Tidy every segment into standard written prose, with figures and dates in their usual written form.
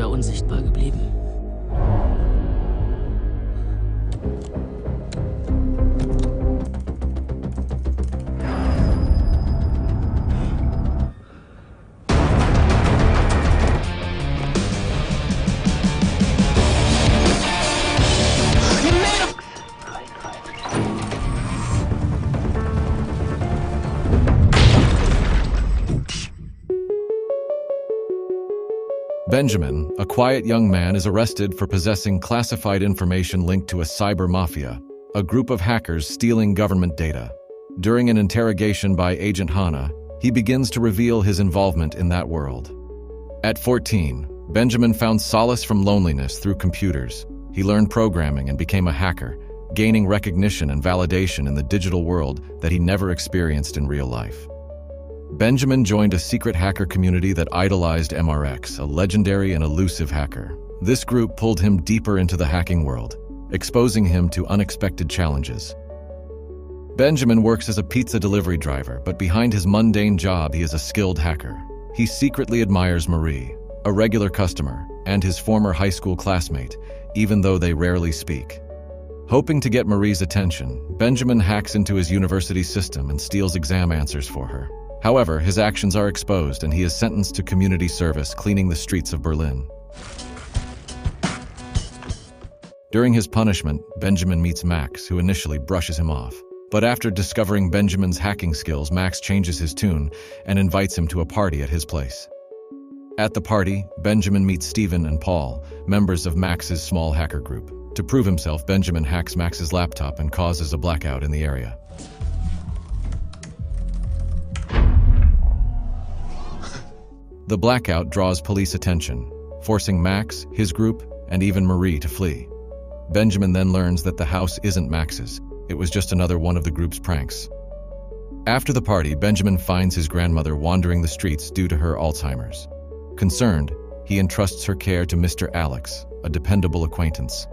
wäre unsichtbar geblieben. Benjamin, a quiet young man, is arrested for possessing classified information linked to a cyber mafia, a group of hackers stealing government data. During an interrogation by Agent Hannah, he begins to reveal his involvement in that world. At 14, Benjamin found solace from loneliness through computers. He learned programming and became a hacker, gaining recognition and validation in the digital world that he never experienced in real life. Benjamin joined a secret hacker community that idolized MRX, a legendary and elusive hacker. This group pulled him deeper into the hacking world, exposing him to unexpected challenges. Benjamin works as a pizza delivery driver, but behind his mundane job, he is a skilled hacker. He secretly admires Marie, a regular customer, and his former high school classmate, even though they rarely speak. Hoping to get Marie's attention, Benjamin hacks into his university system and steals exam answers for her. However, his actions are exposed and he is sentenced to community service cleaning the streets of Berlin. During his punishment, Benjamin meets Max, who initially brushes him off. But after discovering Benjamin's hacking skills, Max changes his tune and invites him to a party at his place. At the party, Benjamin meets Steven and Paul, members of Max's small hacker group. To prove himself, Benjamin hacks Max's laptop and causes a blackout in the area. The blackout draws police attention, forcing Max, his group, and even Marie to flee. Benjamin then learns that the house isn't Max's. It was just another one of the group's pranks. After the party, Benjamin finds his grandmother wandering the streets due to her Alzheimer's. Concerned, he entrusts her care to Mr. Alex, a dependable acquaintance.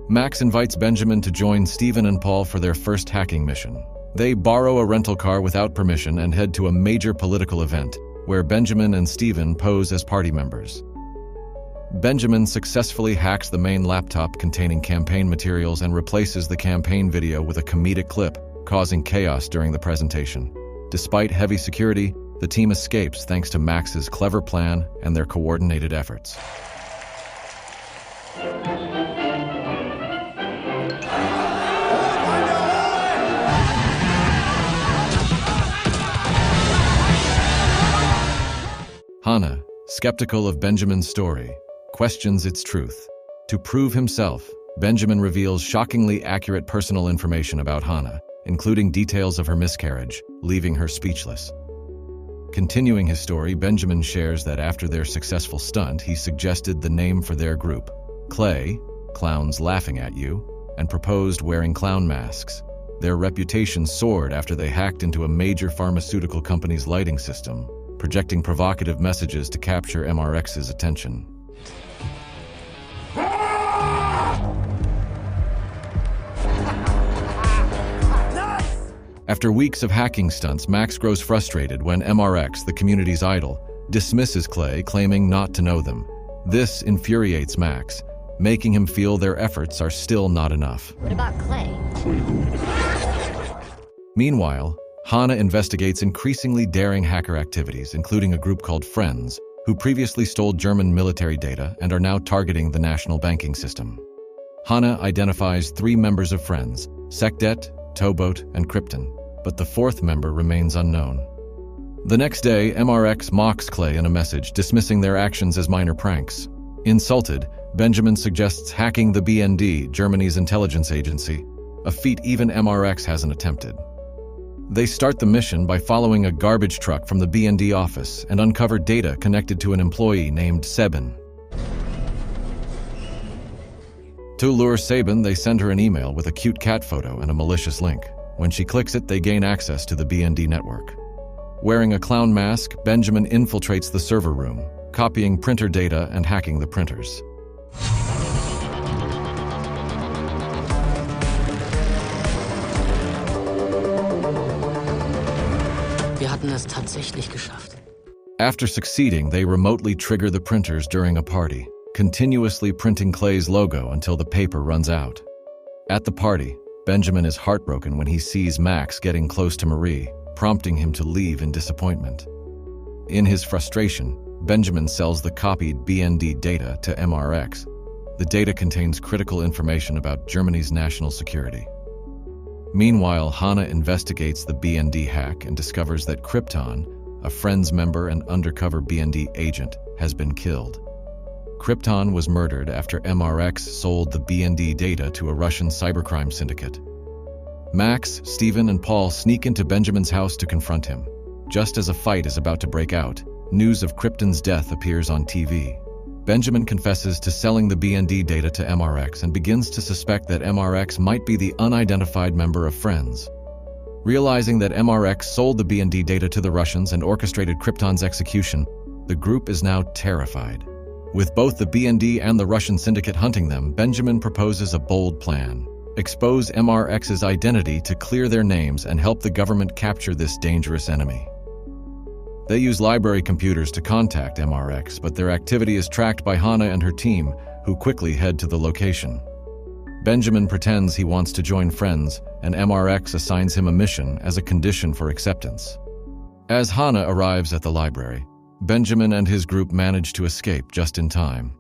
Max invites Benjamin to join Steven and Paul for their first hacking mission. They borrow a rental car without permission and head to a major political event, where Benjamin and Steven pose as party members. Benjamin successfully hacks the main laptop containing campaign materials and replaces the campaign video with a comedic clip, causing chaos during the presentation. Despite heavy security, the team escapes thanks to Max's clever plan and their coordinated efforts. Hannah, skeptical of Benjamin's story, questions its truth. To prove himself, Benjamin reveals shockingly accurate personal information about Hannah, including details of her miscarriage, leaving her speechless. Continuing his story, Benjamin shares that after their successful stunt, he suggested the name for their group, Clay, Clowns Laughing at You, and proposed wearing clown masks. Their reputation soared after they hacked into a major pharmaceutical company's lighting system, projecting provocative messages to capture MRX's attention. After weeks of hacking stunts, Max grows frustrated when MRX, the community's idol, dismisses Clay, claiming not to know them. This infuriates Max, making him feel their efforts are still not enough. What about Clay? Meanwhile, Hannah investigates increasingly daring hacker activities, including a group called Friends, who previously stole German military data and are now targeting the national banking system. Hannah identifies 3 members of Friends, Sekdet, Towboat, and Krypton, but the 4th member remains unknown. The next day, MRX mocks Clay in a message, dismissing their actions as minor pranks. Insulted, Benjamin suggests hacking the BND, Germany's intelligence agency, a feat even MRX hasn't attempted. They start the mission by following a garbage truck from the BND office and uncover data connected to an employee named Sabin. To lure Sabin, they send her an email with a cute cat photo and a malicious link. When she clicks it, they gain access to the BND network. Wearing a clown mask, Benjamin infiltrates the server room, copying printer data and hacking the printers. Wir hatten es tatsächlich geschafft. After succeeding, they remotely trigger the printers during a party, continuously printing Clay's logo until the paper runs out. At the party, Benjamin is heartbroken when he sees Max getting close to Marie, prompting him to leave in disappointment. In his frustration, Benjamin sells the copied BND data to MRX. The data contains critical information about Germany's national security. Meanwhile, Hannah investigates the BND hack and discovers that Krypton, a Friends member and undercover BND agent, has been killed. Krypton was murdered after MRX sold the BND data to a Russian cybercrime syndicate. Max, Steven, and Paul sneak into Benjamin's house to confront him. Just as a fight is about to break out, news of Krypton's death appears on TV. Benjamin confesses to selling the BND data to MRX and begins to suspect that MRX might be the unidentified member of Friends. Realizing that MRX sold the BND data to the Russians and orchestrated Krypton's execution, the group is now terrified. With both the BND and the Russian syndicate hunting them, Benjamin proposes a bold plan: expose MRX's identity to clear their names and help the government capture this dangerous enemy. They use library computers to contact MRX, but their activity is tracked by Hannah and her team, who quickly head to the location. Benjamin pretends he wants to join Friends, and MRX assigns him a mission as a condition for acceptance. As Hannah arrives at the library, Benjamin and his group manage to escape just in time.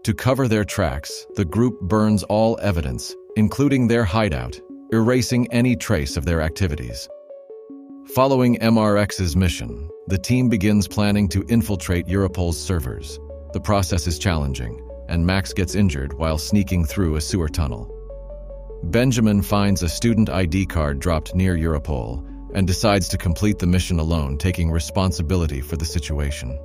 To cover their tracks, the group burns all evidence, including their hideout, erasing any trace of their activities. Following MRX's mission, the team begins planning to infiltrate Europol's servers. The process is challenging, and Max gets injured while sneaking through a sewer tunnel. Benjamin finds a student ID card dropped near Europol and decides to complete the mission alone, taking responsibility for the situation.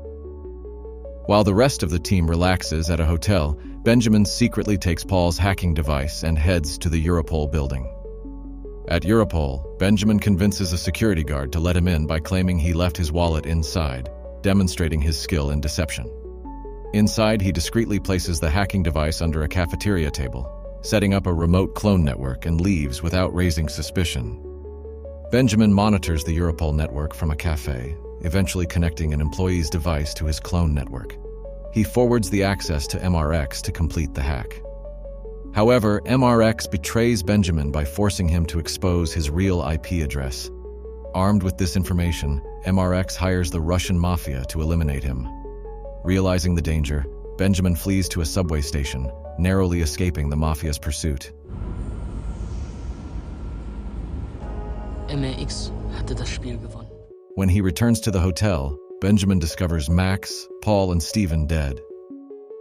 While the rest of the team relaxes at a hotel, Benjamin secretly takes Paul's hacking device and heads to the Europol building. At Europol, Benjamin convinces a security guard to let him in by claiming he left his wallet inside, demonstrating his skill in deception. Inside, he discreetly places the hacking device under a cafeteria table, setting up a remote clone network, and leaves without raising suspicion. Benjamin monitors the Europol network from a cafe, eventually connecting an employee's device to his clone network. He forwards the access to MRX to complete the hack. However, MRX betrays Benjamin by forcing him to expose his real IP address. Armed with this information, MRX hires the Russian mafia to eliminate him. Realizing the danger, Benjamin flees to a subway station, narrowly escaping the mafia's pursuit. MRX hatte das Spiel gewonnen. When he returns to the hotel, Benjamin discovers Max, Paul, and Steven dead.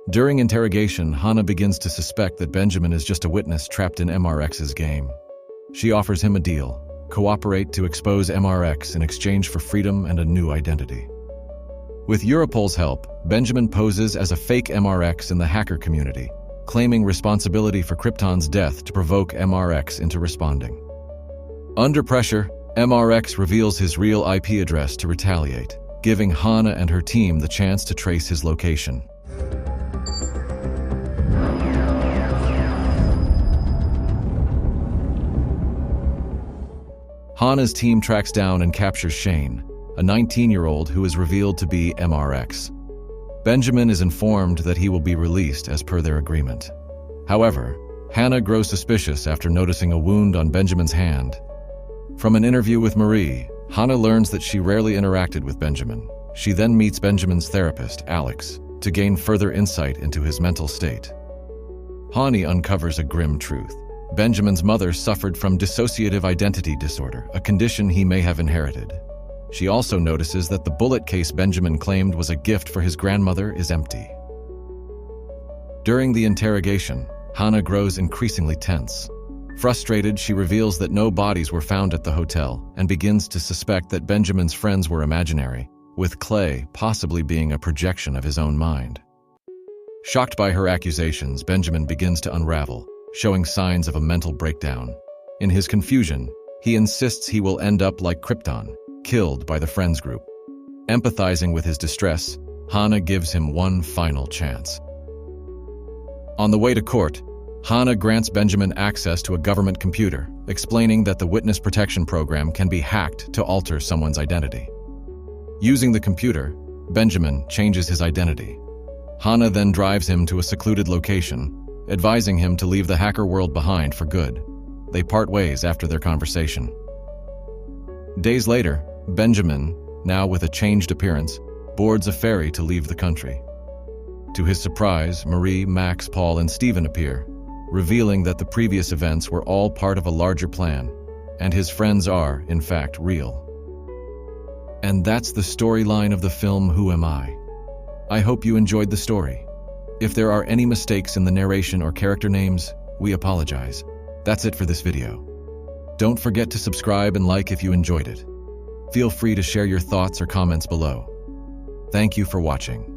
During interrogation, Hannah begins to suspect that Benjamin is just a witness trapped in MRX's game. She offers him a deal: cooperate to expose MRX in exchange for freedom and a new identity. With Europol's help, Benjamin poses as a fake MRX in the hacker community, claiming responsibility for Krypton's death to provoke MRX into responding. Under pressure, MRX reveals his real IP address to retaliate, giving Hannah and her team the chance to trace his location. Hannah's team tracks down and captures Shane, a 19-year-old who is revealed to be MRX. Benjamin is informed that he will be released as per their agreement. However, Hannah grows suspicious after noticing a wound on Benjamin's hand. From an interview with Marie, Hannah learns that she rarely interacted with Benjamin. She then meets Benjamin's therapist, Alex, to gain further insight into his mental state. Hannah uncovers a grim truth. Benjamin's mother suffered from dissociative identity disorder, a condition he may have inherited. She also notices that the bullet case Benjamin claimed was a gift for his grandmother is empty. During the interrogation, Hannah grows increasingly tense. Frustrated, she reveals that no bodies were found at the hotel and begins to suspect that Benjamin's friends were imaginary, with Clay possibly being a projection of his own mind. Shocked by her accusations, Benjamin begins to unravel, showing signs of a mental breakdown. In his confusion, He insists he will end up like Krypton, killed by the Friends group. Empathizing with his distress, Hana gives him one final chance. On the way to court, Hana grants Benjamin access to a government computer, explaining that the witness protection program can be hacked to alter someone's identity. Using the computer, Benjamin changes his identity. Hana then drives him to a secluded location, advising him to leave the hacker world behind for good. They part ways after their conversation. Days later, Benjamin, now with a changed appearance, boards a ferry to leave the country. To his surprise, Marie, Max, Paul, and Steven appear, revealing that the previous events were all part of a larger plan, and his friends are, in fact, real. And that's the storyline of the film Who Am I? I hope you enjoyed the story. If there are any mistakes in the narration or character names, we apologize. That's it for this video. Don't forget to subscribe and like if you enjoyed it. Feel free to share your thoughts or comments below. Thank you for watching.